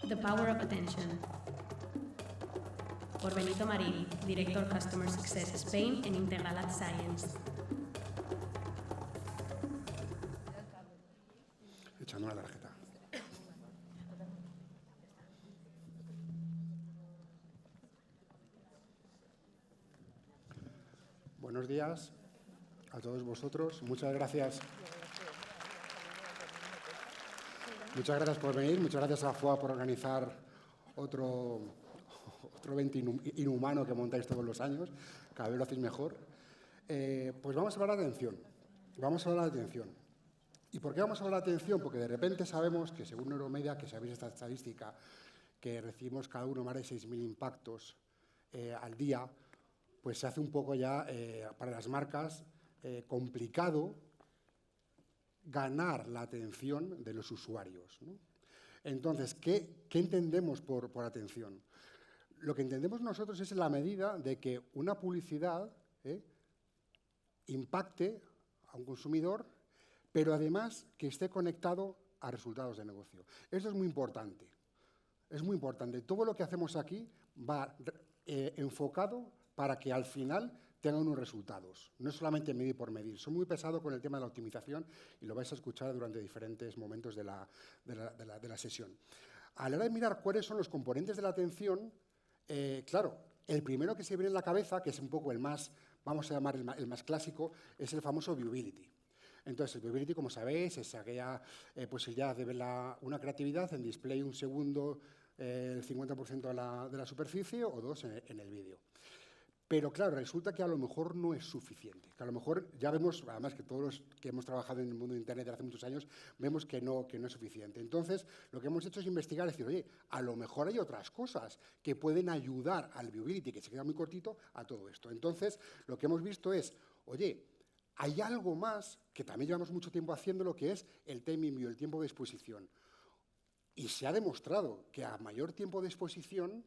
The Power of Attention, por Benito Marín, Director Customer Success Spain en Integralat Science. Echando una tarjeta. Buenos días a todos vosotros. Muchas gracias. Muchas gracias por venir. Muchas gracias a FOA por organizar otro evento inhumano que montáis todos los años. Cada vez lo hacéis mejor. Pues vamos a hablar de atención. Vamos a hablar de atención. ¿Y por qué vamos a hablar de atención? Porque de repente sabemos que, según Neuromedia, que sabéis esta estadística, que recibimos cada uno más de 6.000 impactos al día, pues se hace un poco ya, para las marcas, complicado ganar la atención de los usuarios, ¿no? Entonces, ¿qué entendemos por atención? Lo que entendemos nosotros es la medida de que una publicidad impacte a un consumidor, pero además que esté conectado a resultados de negocio. Eso es muy importante. Es muy importante. Todo lo que hacemos aquí va enfocado para que al final tengan unos resultados. No es solamente medir por medir. Soy muy pesado con el tema de la optimización y lo vais a escuchar durante diferentes momentos de la sesión. A la hora de mirar cuáles son los componentes de la atención, claro, el primero que se viene en la cabeza, que es un poco el más, vamos a llamar el más clásico, es el famoso viewability. Entonces, el viewability, como sabéis, es aquella posibilidad de ver una creatividad en display un segundo, el 50% de la superficie o 2 en el vídeo. Pero claro, resulta que a lo mejor no es suficiente. Que a lo mejor ya vemos, además que todos los que hemos trabajado en el mundo de Internet desde hace muchos años, vemos que no es suficiente. Entonces, lo que hemos hecho es investigar y decir, oye, a lo mejor hay otras cosas que pueden ayudar al viewability, que se queda muy cortito, a todo esto. Entonces, lo que hemos visto es, oye, hay algo más que también llevamos mucho tiempo haciendo, lo que es el time in view, el tiempo de exposición. Y se ha demostrado que a mayor tiempo de exposición,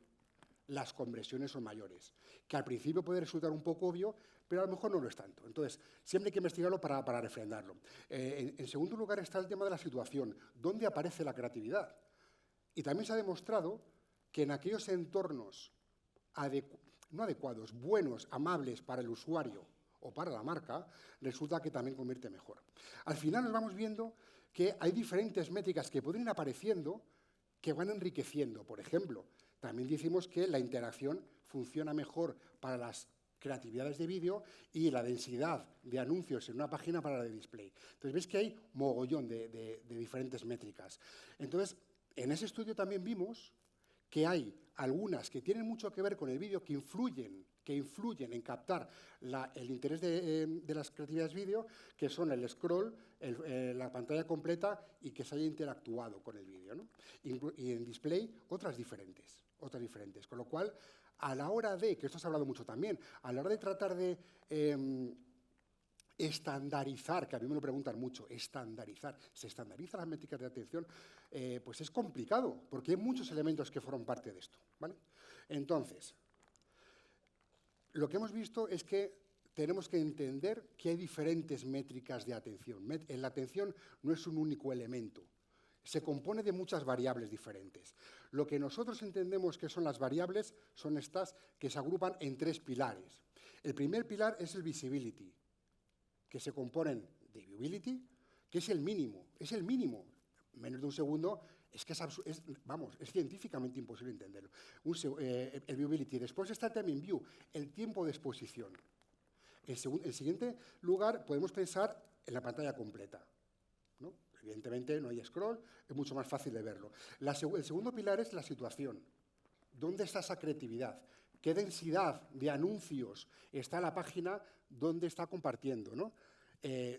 las conversiones son mayores, que al principio puede resultar un poco obvio, pero a lo mejor no lo es tanto. Entonces, siempre hay que investigarlo para refrendarlo. En segundo lugar está el tema de la situación, ¿dónde aparece la creatividad? Y también se ha demostrado que en aquellos entornos no adecuados, buenos, amables para el usuario o para la marca, resulta que también convierte mejor. Al final nos vamos viendo que hay diferentes métricas que pueden ir apareciendo que van enriqueciendo. Por ejemplo, también decimos que la interacción funciona mejor para las creatividades de vídeo y la densidad de anuncios en una página para la de display. Entonces, veis que hay mogollón de diferentes métricas. Entonces, en ese estudio también vimos que hay algunas que tienen mucho que ver con el vídeo, que influyen en captar el interés de las creatividades vídeo, que son el scroll, la pantalla completa y que se haya interactuado con el vídeo, ¿no? Y en display otras diferentes. Con lo cual, a la hora de, que esto se ha hablado mucho también, a la hora de tratar de estandarizar, que a mí me lo preguntan mucho, estandarizar, ¿se estandarizan las métricas de atención? Pues es complicado, porque hay muchos elementos que forman parte de esto, ¿vale? Entonces, lo que hemos visto es que tenemos que entender que hay diferentes métricas de atención. La atención no es un único elemento, se compone de muchas variables diferentes. Lo que nosotros entendemos que son las variables son estas que se agrupan en 3 pilares. El primer pilar es el visibility, que se componen de viewability, que es el mínimo, menos de un segundo, es que es científicamente imposible entenderlo. El viewability. Después está el time in view, el tiempo de exposición. En siguiente lugar, podemos pensar en la pantalla completa, ¿no? Evidentemente no hay scroll, es mucho más fácil de verlo. El segundo pilar es la situación. ¿Dónde está esa creatividad? ¿Qué densidad de anuncios está en la página? ¿Dónde está compartiendo, ¿no?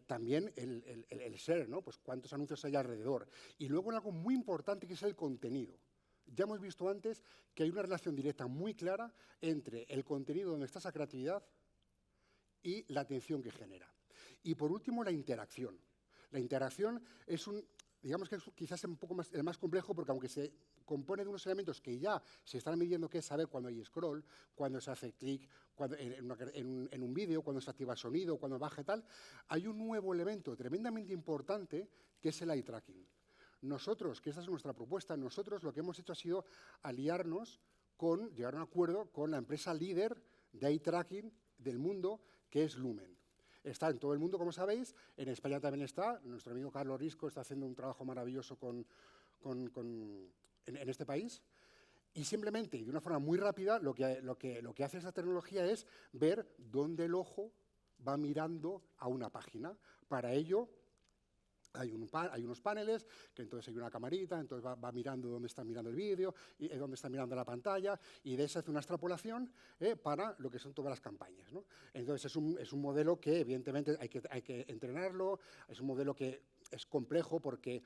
También el share, ¿no? Pues cuántos anuncios hay alrededor. Y luego algo muy importante que es el contenido. Ya hemos visto antes que hay una relación directa muy clara entre el contenido donde está esa creatividad y la atención que genera. Y por último, la interacción. La interacción es digamos que es quizás un poco el más complejo, porque aunque se compone de unos elementos que ya se están midiendo, que es saber cuando hay scroll, cuando se hace clic en un vídeo, cuando se activa sonido, cuando baja y tal, hay un nuevo elemento tremendamente importante que es el eye tracking. Nosotros, que esa es nuestra propuesta, nosotros lo que hemos hecho ha sido aliarnos llegar a un acuerdo con la empresa líder de eye tracking del mundo, que es Lumen. Está en todo el mundo, como sabéis, en España también está, nuestro amigo Carlos Risco está haciendo un trabajo maravilloso en este país, y simplemente, y de una forma muy rápida, lo que hace esta tecnología es ver dónde el ojo va mirando a una página. Para ello, hay unos paneles, que entonces hay una camarita, entonces va mirando dónde está mirando el vídeo, y dónde está mirando la pantalla, y de eso hace una extrapolación para lo que son todas las campañas, ¿no? Entonces es un modelo que evidentemente hay que entrenarlo, es un modelo que es complejo porque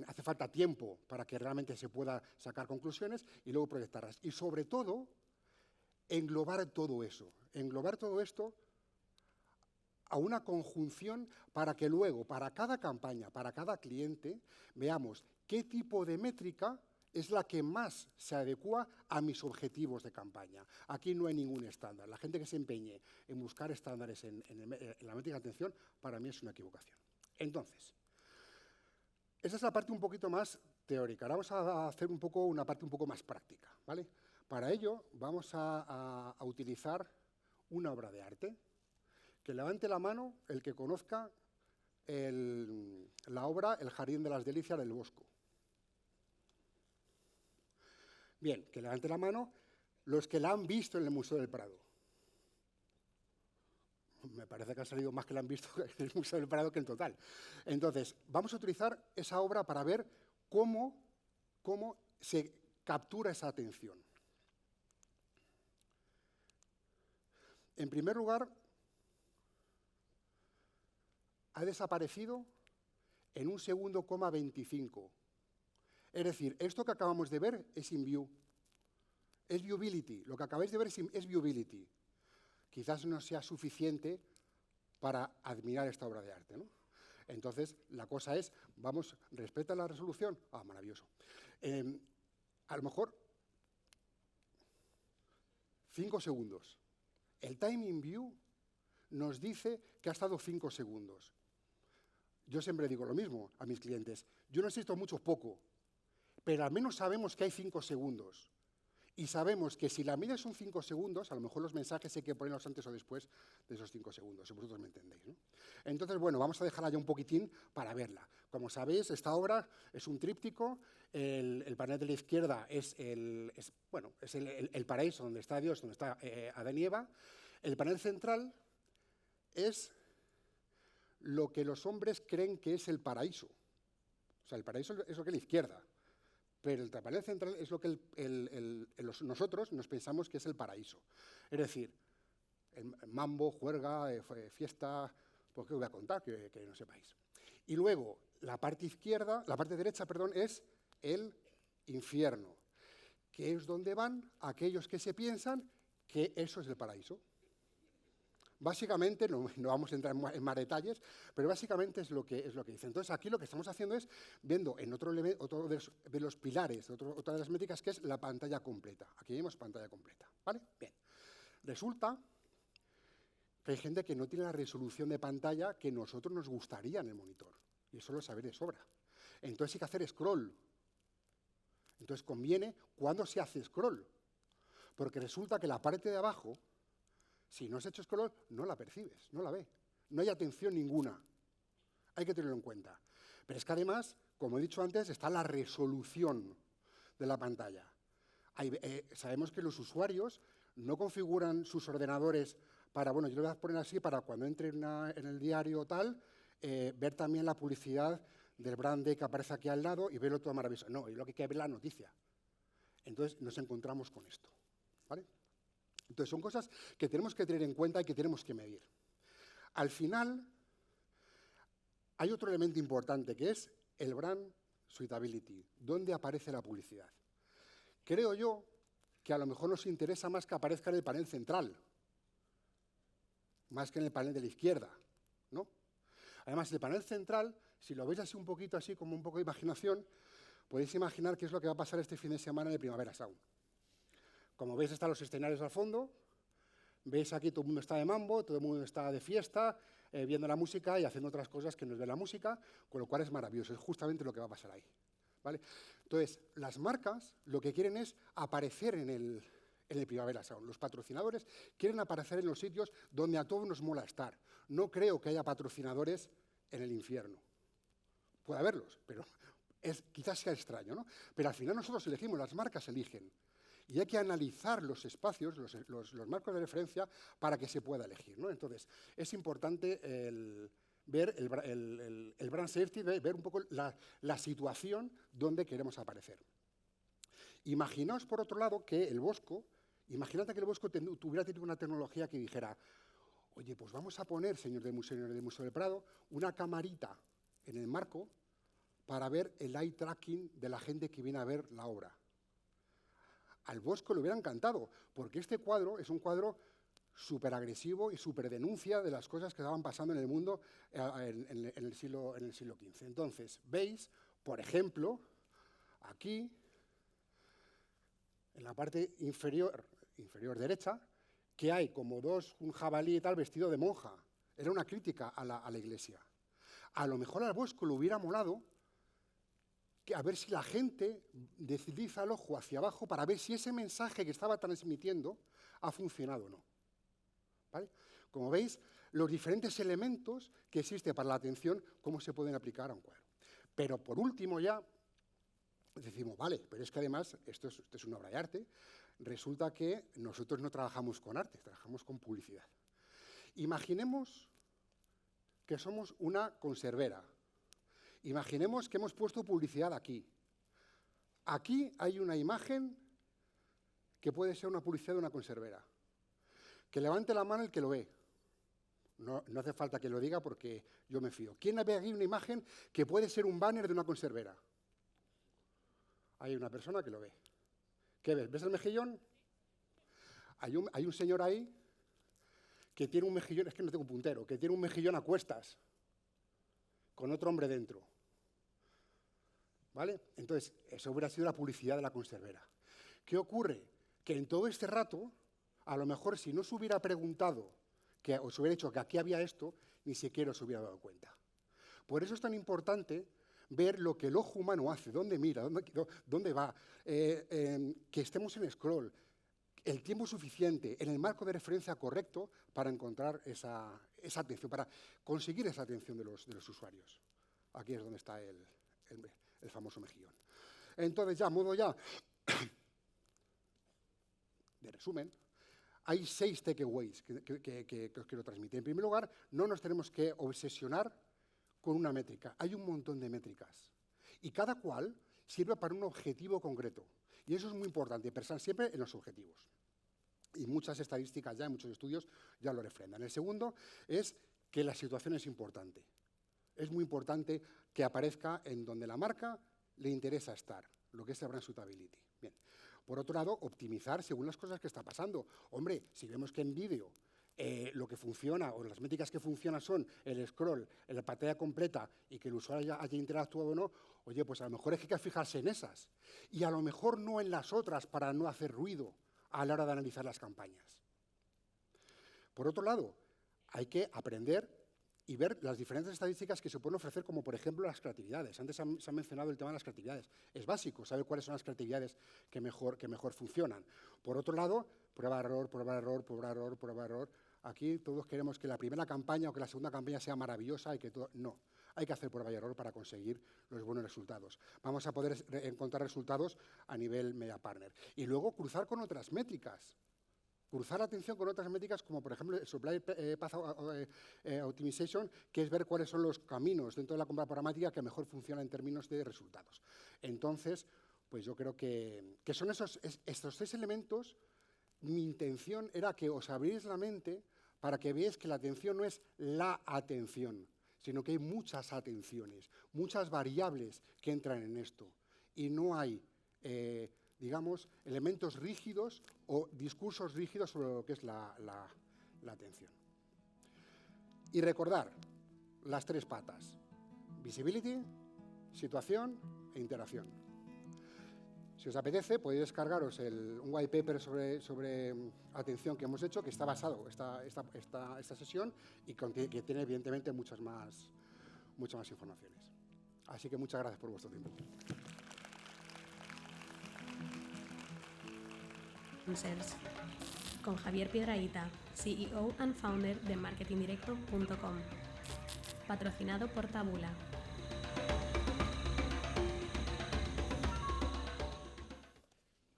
hace falta tiempo para que realmente se pueda sacar conclusiones y luego proyectarlas. Y sobre todo, englobar todo esto a una conjunción para que luego, para cada campaña, para cada cliente, veamos qué tipo de métrica es la que más se adecua a mis objetivos de campaña. Aquí no hay ningún estándar. La gente que se empeñe en buscar estándares en la métrica de atención, para mí es una equivocación. Entonces, esa es la parte un poquito más teórica. Ahora vamos a hacer una parte un poco más práctica, ¿vale? Para ello, vamos a utilizar una obra de arte. Que levante la mano el que conozca la obra El Jardín de las Delicias del Bosco. Bien, que levante la mano los que la han visto en el Museo del Prado. Me parece que han salido más que la han visto en el Museo del Prado que en total. Entonces, vamos a utilizar esa obra para ver cómo se captura esa atención. En primer lugar, ha desaparecido en 1 segundo, 25. Es decir, esto que acabamos de ver es in view. Es viewability. Lo que acabáis de ver es viewability. Quizás no sea suficiente para admirar esta obra de arte, ¿no? Entonces, la cosa es, ¿respeta la resolución? Ah, maravilloso. A lo mejor 5 segundos. El time in view nos dice que ha estado 5 segundos. Yo siempre digo lo mismo a mis clientes. Yo no necesito mucho, poco, pero al menos sabemos que hay 5 segundos. Y sabemos que si la medida son 5 segundos, a lo mejor los mensajes hay que ponerlos antes o después de esos 5 segundos, si vosotros me entendéis, ¿no? Entonces, bueno, vamos a dejarla ya un poquitín para verla. Como sabéis, esta obra es un tríptico. El panel de la izquierda es el paraíso, donde está Dios, donde está Adán y Eva. El panel central es lo que los hombres creen que es el paraíso. O sea, el paraíso es lo que es la izquierda, pero el panel central es lo que nosotros nos pensamos que es el paraíso. Es decir, el mambo, juerga, fiesta, pues qué os voy a contar, que no sepáis. Y luego, la parte derecha, es el infierno, que es donde van aquellos que se piensan que eso es el paraíso. Básicamente, no vamos a entrar en más detalles, pero básicamente es lo que dice. Entonces, aquí lo que estamos haciendo es viendo en otro de los pilares, otra de las métricas, que es la pantalla completa. Aquí vemos pantalla completa, ¿vale? Bien. Resulta que hay gente que no tiene la resolución de pantalla que nosotros nos gustaría en el monitor, y eso lo sabéis de sobra. Entonces hay que hacer scroll. Entonces conviene cuando se hace scroll, porque resulta que la parte de abajo, si no has hecho scroll, no la percibes, no la ves. No hay atención ninguna. Hay que tenerlo en cuenta. Pero es que además, como he dicho antes, está la resolución de la pantalla. Sabemos que los usuarios no configuran sus ordenadores para, yo lo voy a poner así, para cuando entre en el diario o tal, ver también la publicidad del brand que aparece aquí al lado y verlo todo maravilloso. No, lo que hay que ver es la noticia. Entonces nos encontramos con esto, ¿vale? Entonces, son cosas que tenemos que tener en cuenta y que tenemos que medir. Al final, hay otro elemento importante, que es el brand suitability, dónde aparece la publicidad. Creo yo que a lo mejor nos interesa más que aparezca en el panel central, más que en el panel de la izquierda, ¿no? Además, el panel central, si lo veis así un poquito, así como un poco de imaginación, podéis imaginar qué es lo que va a pasar este fin de semana en el Primavera Sound. Como veis, están los escenarios al fondo, veis aquí todo el mundo está de mambo, todo el mundo está de fiesta, viendo la música y haciendo otras cosas que no es ver la música, con lo cual es maravilloso, es justamente lo que va a pasar ahí. ¿Vale? Entonces, las marcas lo que quieren es aparecer en el Primavera Sound. Los patrocinadores quieren aparecer en los sitios donde a todos nos mola estar. No creo que haya patrocinadores en el infierno. Puede haberlos, pero quizás sea extraño, ¿no? Pero al final nosotros elegimos, las marcas eligen. Y hay que analizar los espacios, los marcos de referencia, para que se pueda elegir, ¿no? Entonces, es importante ver el brand safety, ver un poco la situación donde queremos aparecer. Imaginaos, por otro lado, que el Bosco, imagínate que el Bosco tuviera tenido una tecnología que dijera, oye, pues vamos a poner, señor del Museo del Prado, una camarita en el marco para ver el eye tracking de la gente que viene a ver la obra. Al Bosco le hubiera encantado, porque este cuadro es un cuadro súper agresivo y súper denuncia de las cosas que estaban pasando en el mundo en el siglo XV. Entonces, veis, por ejemplo, aquí, en la parte inferior derecha, que hay como un jabalí y tal vestido de monja. Era una crítica a la iglesia. A lo mejor al Bosco le hubiera molado a ver si la gente desliza el ojo hacia abajo para ver si ese mensaje que estaba transmitiendo ha funcionado o no. ¿Vale? Como veis, los diferentes elementos que existen para la atención, cómo se pueden aplicar a un cuadro. Pero por último ya, decimos, vale, pero es que además esto es una obra de arte, resulta que nosotros no trabajamos con arte, trabajamos con publicidad. Imaginemos que somos una conservera. Imaginemos que hemos puesto publicidad aquí. Aquí hay una imagen que puede ser una publicidad de una conservera. Que levante la mano el que lo ve. No hace falta que lo diga porque yo me fío. ¿Quién ve aquí una imagen que puede ser un banner de una conservera? Hay una persona que lo ve. ¿Qué ves? ¿Ves el mejillón? Hay un señor ahí que tiene un mejillón, es que no tengo puntero, que tiene un mejillón a cuestas con otro hombre dentro. ¿Vale? Entonces, eso hubiera sido la publicidad de la conservera. ¿Qué ocurre? Que en todo este rato, a lo mejor si no se hubiera preguntado, que os hubiera dicho que aquí había esto, ni siquiera os hubiera dado cuenta. Por eso es tan importante ver lo que el ojo humano hace, dónde mira, dónde va, que estemos en scroll, el tiempo suficiente, en el marco de referencia correcto para encontrar esa atención, para conseguir esa atención de los usuarios. Aquí es donde está el famoso mejillón. Entonces, ya, a modo ya de resumen, hay 6 takeaways que os quiero transmitir. En primer lugar, no nos tenemos que obsesionar con una métrica. Hay un montón de métricas. Y cada cual sirve para un objetivo concreto. Y eso es muy importante, pensar siempre en los objetivos. Y muchas estadísticas ya, muchos estudios ya lo refrendan. El segundo es que la situación es importante. Es muy importante que aparezca en donde la marca le interesa estar, lo que es el brand suitability. Bien. Por otro lado, optimizar según las cosas que está pasando. Hombre, si vemos que en vídeo lo que funciona o las métricas que funcionan son el scroll, la pantalla completa y que el usuario haya interactuado o no, oye, pues a lo mejor hay que fijarse en esas. Y a lo mejor no en las otras para no hacer ruido a la hora de analizar las campañas. Por otro lado, hay que aprender y ver las diferentes estadísticas que se pueden ofrecer, como por ejemplo las creatividades. Antes se ha mencionado el tema de las creatividades. Es básico saber cuáles son las creatividades que mejor funcionan. Por otro lado, prueba, error, prueba, error, prueba, error, prueba, error. Aquí todos queremos que la primera campaña o que la segunda campaña sea maravillosa y que todo... No, hay que hacer prueba y error para conseguir los buenos resultados. Vamos a poder encontrar resultados a nivel media partner. Y luego cruzar con otras métricas. Cruzar la atención con otras métricas, como por ejemplo el Supply Path Optimization, que es ver cuáles son los caminos dentro de la compra programática que mejor funcionan en términos de resultados. Entonces, pues yo creo que son estos 6 elementos. Mi intención era que os abrierais la mente para que veáis que la atención no es la atención, sino que hay muchas atenciones, muchas variables que entran en esto. Y no hay... digamos, elementos rígidos o discursos rígidos sobre lo que es la atención. Y recordar las 3 patas: visibility, situación e interacción. Si os apetece, podéis descargaros un white paper sobre atención que hemos hecho, que está basado esta sesión y que tiene evidentemente muchas más informaciones. Así que muchas gracias por vuestro tiempo. Sponsors, con Javier Piedrahita, CEO and founder de marketingdirecto.com. Patrocinado por Tabula.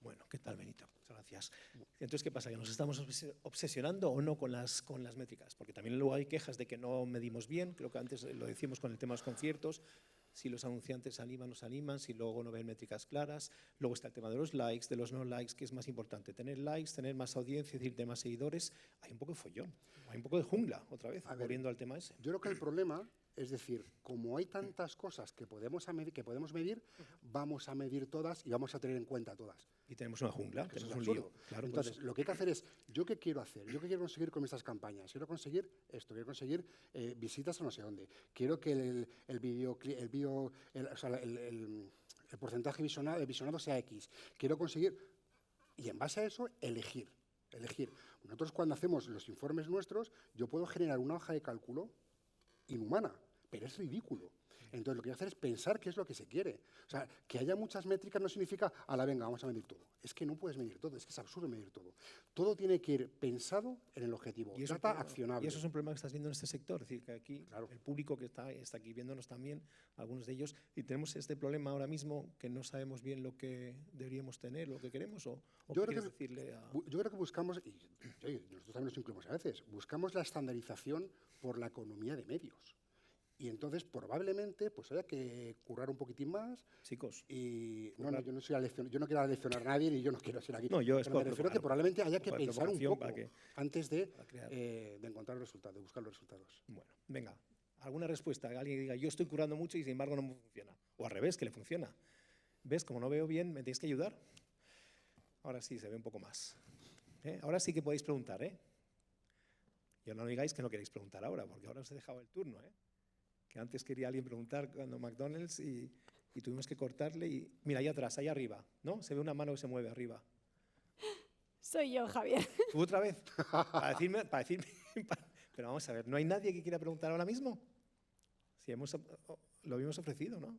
Bueno, ¿qué tal, Benito? Muchas gracias. Entonces, ¿qué pasa? ¿Que nos estamos obsesionando o no con las métricas? Porque también luego hay quejas de que no medimos bien, creo que antes lo decíamos con el tema de los conciertos, si los anunciantes animan o no se animan, si luego no ven métricas claras. Luego está el tema de los likes, de los no likes, que es más importante. Tener likes, tener más audiencia, es decir, de más seguidores. Hay un poco de follón, hay un poco de jungla, otra vez, volviendo al tema ese. Yo creo que el problema es decir, como hay tantas cosas que podemos medir, vamos a medir todas y vamos a tener en cuenta todas. Y tenemos una jungla, tenemos un lío. Claro, entonces, lo que hay que hacer es, ¿yo qué quiero hacer? ¿Yo qué quiero conseguir con estas campañas? Quiero conseguir esto, quiero conseguir visitas a no sé dónde. Quiero que el porcentaje visionado sea X. Quiero conseguir, y en base a eso, elegir. Nosotros cuando hacemos los informes nuestros, yo puedo generar una hoja de cálculo inhumana, pero es ridículo. Entonces, lo que hay que hacer es pensar qué es lo que se quiere. O sea, que haya muchas métricas no significa, venga, vamos a medir todo. Es que no puedes medir todo, es que es absurdo medir todo. Todo tiene que ir pensado en el objetivo, data accionable. Y eso es un problema que estás viendo en este sector, es decir, que aquí claro, el público que está aquí viéndonos también, algunos de ellos, y tenemos este problema ahora mismo que no sabemos bien lo que deberíamos tener, lo que queremos, o yo qué quieres decirle a... Yo creo que buscamos, y nosotros también nos incluimos a veces, buscamos la estandarización por la economía de medios. Y entonces, probablemente, pues haya que currar un poquitín más. Chicos. Y yo no quiero leccionar a nadie ni yo no quiero ser aquí. No, yo es me refiero a que probablemente haya que pensar un poco antes de encontrar los resultados, de buscar los resultados. Bueno, venga, alguna respuesta. Que alguien diga, yo estoy curando mucho y sin embargo no me funciona. O al revés, que le funciona. ¿Ves? Como no veo bien, me tenéis que ayudar. Ahora sí, se ve un poco más. Ahora sí que podéis preguntar, ¿eh? Y no digáis que no queréis preguntar ahora, porque ahora os he dejado el turno, ¿eh? Que antes quería alguien preguntar cuando McDonald's y tuvimos que cortarle y... Mira, ahí atrás, ahí arriba, ¿no? Se ve una mano que se mueve arriba. Soy yo, Javier. ¿Tú otra vez? Para decirme... Pero vamos a ver, ¿no hay nadie que quiera preguntar ahora mismo? Si lo habíamos ofrecido, ¿no?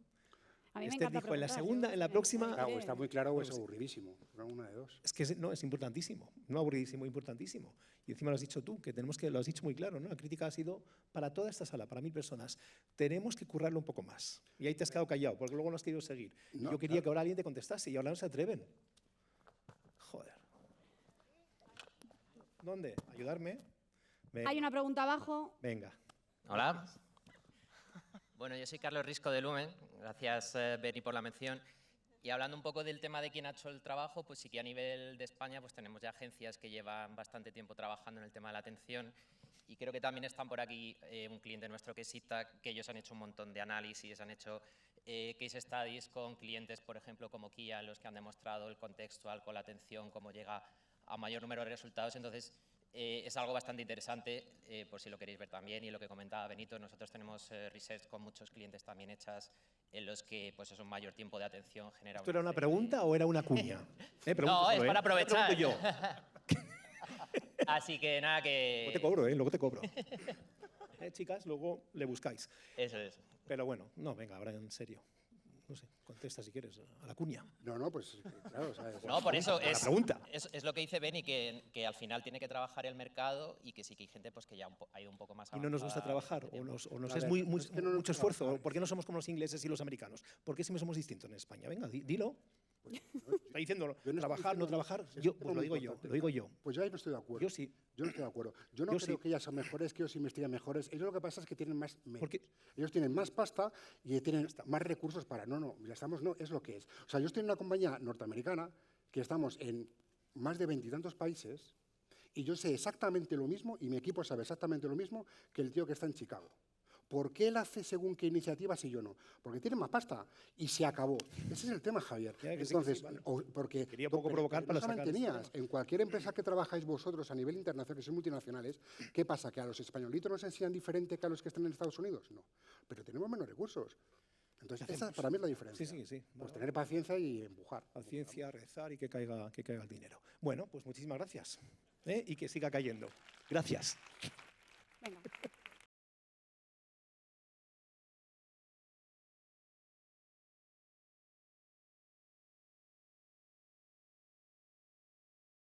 A mí me encanta dijo, en la segunda, en la próxima... Claro, está muy claro o es aburridísimo. Una de dos. Es que es importantísimo. No aburridísimo, importantísimo. Y encima lo has dicho tú, lo has dicho muy claro, ¿no? La crítica ha sido para toda esta sala, para 1000 personas. Tenemos que currarlo un poco más. Y ahí te has quedado callado, porque luego no has querido seguir. No, yo quería que ahora alguien te contestase y ahora no se atreven. Joder. ¿Dónde? ¿Ayudarme? Venga. Hay una pregunta abajo. Venga. Hola. Bueno, yo soy Carlos Risco de Lumen. Gracias, Beni, por la mención. Y hablando un poco del tema de quién ha hecho el trabajo, pues sí que a nivel de España pues tenemos ya agencias que llevan bastante tiempo trabajando en el tema de la atención y creo que también están por aquí un cliente nuestro que es SITA, que ellos han hecho un montón de análisis, han hecho case studies con clientes, por ejemplo, como Kia, los que han demostrado el contextual con la atención, cómo llega a mayor número de resultados. Entonces, es algo bastante interesante, por si lo queréis ver también, y lo que comentaba Benito, nosotros tenemos research con muchos clientes también hechas en los que pues, es un mayor tiempo de atención genera... ¿Esto era una pregunta o era una cuña? No, es para aprovechar. Yo. Así que nada, que... Luego te cobro, luego te cobro. Chicas, luego le buscáis. Eso es. Pero bueno, no, venga, ahora en serio. No sé, contesta si quieres a la cuña. No, pues claro. No, por eso es lo que dice Beni, que al final tiene que trabajar el mercado y que sí que hay gente pues, que ya ha ido un poco más avanzada. ¿Y no nos gusta trabajar? ¿O nos es mucho esfuerzo? ¿Por qué no somos como los ingleses y los americanos? ¿Por qué siempre somos distintos en España? Venga, dilo. Pues, está diciendo trabajar, no trabajar. Pues lo digo yo. Pues yo ahí no estoy de acuerdo. Yo sí. Yo no estoy de acuerdo. Yo no creo que ellas son mejores, que ellos investigan mejores. Ellos lo que pasa es que tienen más medios. Ellos tienen más pasta y tienen más recursos para... No, es lo que es. O sea, yo estoy en una compañía norteamericana que estamos en más de 20 y tantos países y yo sé exactamente lo mismo y mi equipo sabe exactamente lo mismo que el tío que está en Chicago. ¿Por qué él hace según qué iniciativas y yo no? Porque tiene más pasta y se acabó. Ese es el tema, Javier. Entonces, porque quería poco provocar para sacar tenías en cualquier empresa que trabajáis vosotros a nivel internacional, que sois multinacionales, ¿qué pasa? ¿Que a los españolitos nos enseñan diferente que a los que están en Estados Unidos? No, pero tenemos menos recursos. Entonces, ¿Qué esa hacemos? para mí es la diferencia. Sí, sí, sí. Pues tener paciencia y empujar. Paciencia, rezar y que caiga el dinero. Bueno, pues muchísimas gracias. Y que siga cayendo. Gracias. Venga.